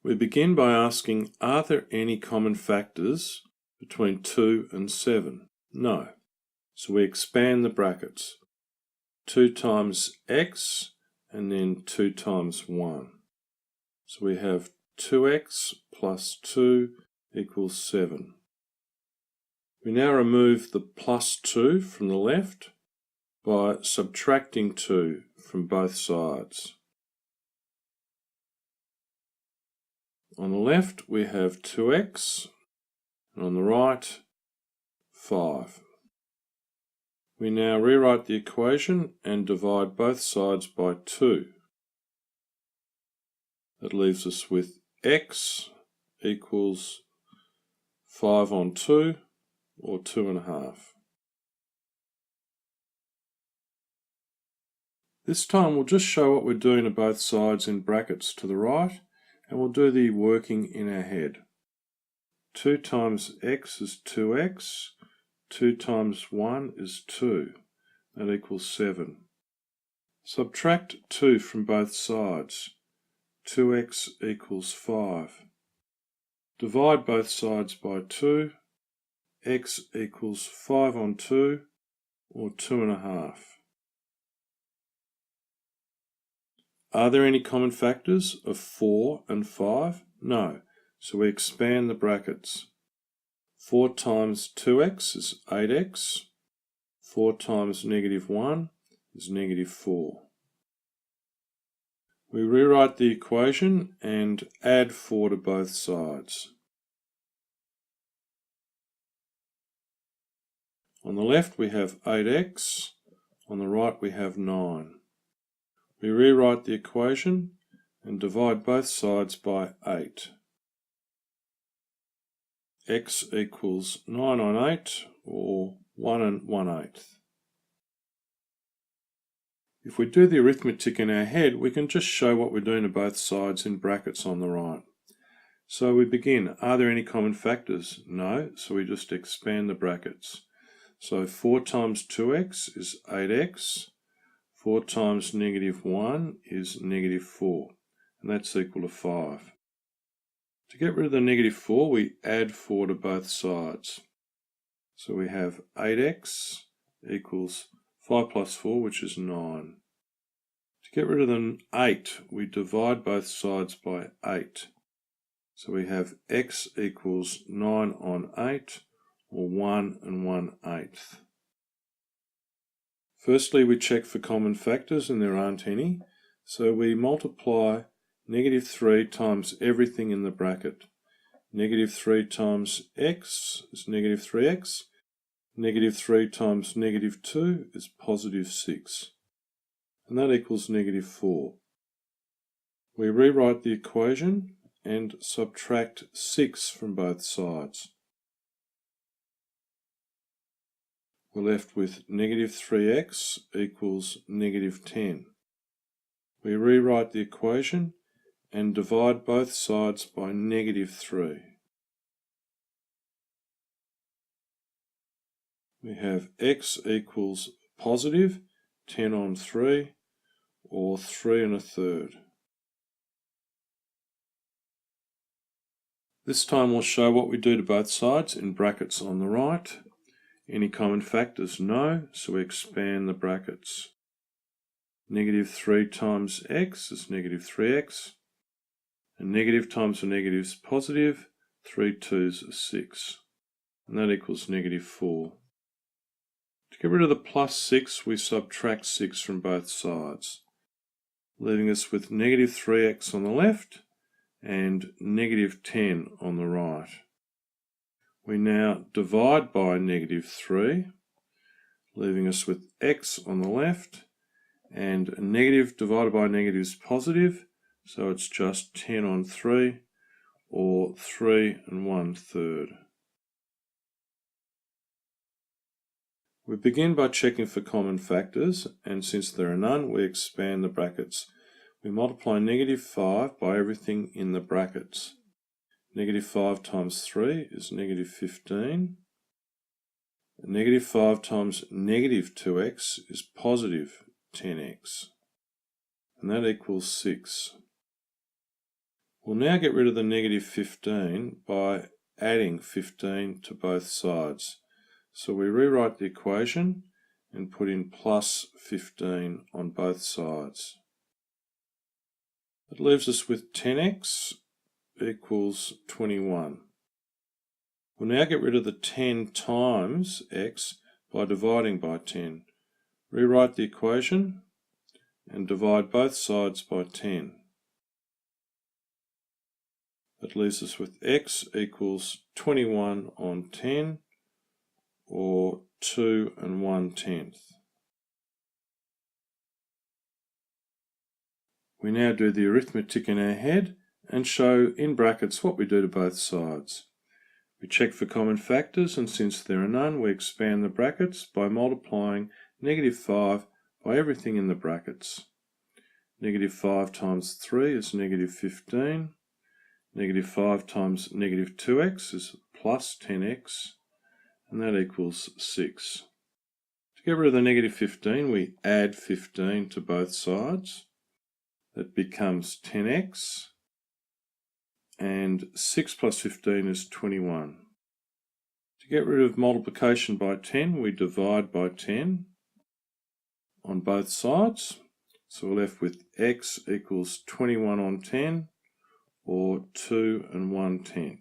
We begin by asking, are there any common factors between 2 and 7? No. So we expand the brackets. 2 times x and then 2 times 1. So we have 2x plus 2 equals 7. We now remove the plus 2 from the left by subtracting 2 from both sides. On the left we have 2x, and on the right 5. We now rewrite the equation and divide both sides by 2. That leaves us with x equals 5 on 2, or 2.5. This time we'll just show what we're doing to both sides in brackets to the right, and we'll do the working in our head. 2 times x is 2x, 2 times 1 is 2, that equals 7. Subtract 2 from both sides, 2x equals 5. Divide both sides by 2, x equals 5 on 2, or 2.5. Are there any common factors of 4 and 5? No, so we expand the brackets. 4 times 2x is 8x, 4 times negative 1 is negative 4. We rewrite the equation and add 4 to both sides. On the left we have 8x, on the right we have 9. We rewrite the equation and divide both sides by 8. X equals 9 on 8, or 1 1/8. If we do the arithmetic in our head, we can just show what we're doing to both sides in brackets on the right. So we begin, are there any common factors? No, so we just expand the brackets. So 4 times 2x is 8x, 4 times negative 1 is negative 4, and that's equal to 5. To get rid of the negative 4, we add 4 to both sides. So we have 8x equals 5 plus 4, which is 9. To get rid of the 8, we divide both sides by 8. So we have x equals 9 on 8, or 1 1/8. Firstly, we check for common factors, and there aren't any. So we multiply negative 3 times everything in the bracket. Negative 3 times x is negative 3x. Negative 3 times negative 2 is positive 6. And that equals negative 4. We rewrite the equation and subtract 6 from both sides. We're left with negative 3x equals negative 10. We rewrite the equation and divide both sides by negative 3. We have x equals positive 10 on 3, or 3 1/3. This time we'll show what we do to both sides in brackets on the right. Any common factors? No, so we expand the brackets. Negative 3 times x is negative 3x. And negative times a negative is positive. 3 2s is 6. And that equals negative 4. To get rid of the plus 6, we subtract 6 from both sides, leaving us with negative 3x on the left and negative 10 on the right. We now divide by negative 3, leaving us with x on the left, and a negative divided by a negative is positive, so it's just 10 on 3, or 3 1/3. We begin by checking for common factors, and since there are none, we expand the brackets. We multiply negative 5 by everything in the brackets. Negative 5 times 3 is negative 15. Negative 5 times negative 2x is positive 10x. And that equals 6. We'll now get rid of the negative 15 by adding 15 to both sides. So we rewrite the equation and put in plus 15 on both sides. That leaves us with 10x equals 21. We'll now get rid of the 10 times x by dividing by 10. Rewrite the equation and divide both sides by 10. That leaves us with x equals 21 on 10, or 2 1/10. We now do the arithmetic in our head and show in brackets what we do to both sides. We check for common factors, and since there are none, we expand the brackets by multiplying negative 5 by everything in the brackets. Negative 5 times 3 is negative 15. Negative 5 times negative 2x is plus 10x, and that equals 6. To get rid of the negative 15, we add 15 to both sides. That becomes 10x, and 6 plus 15 is 21. To get rid of multiplication by 10, we divide by 10 on both sides. So we're left with x equals 21 on 10, or 2 1/10.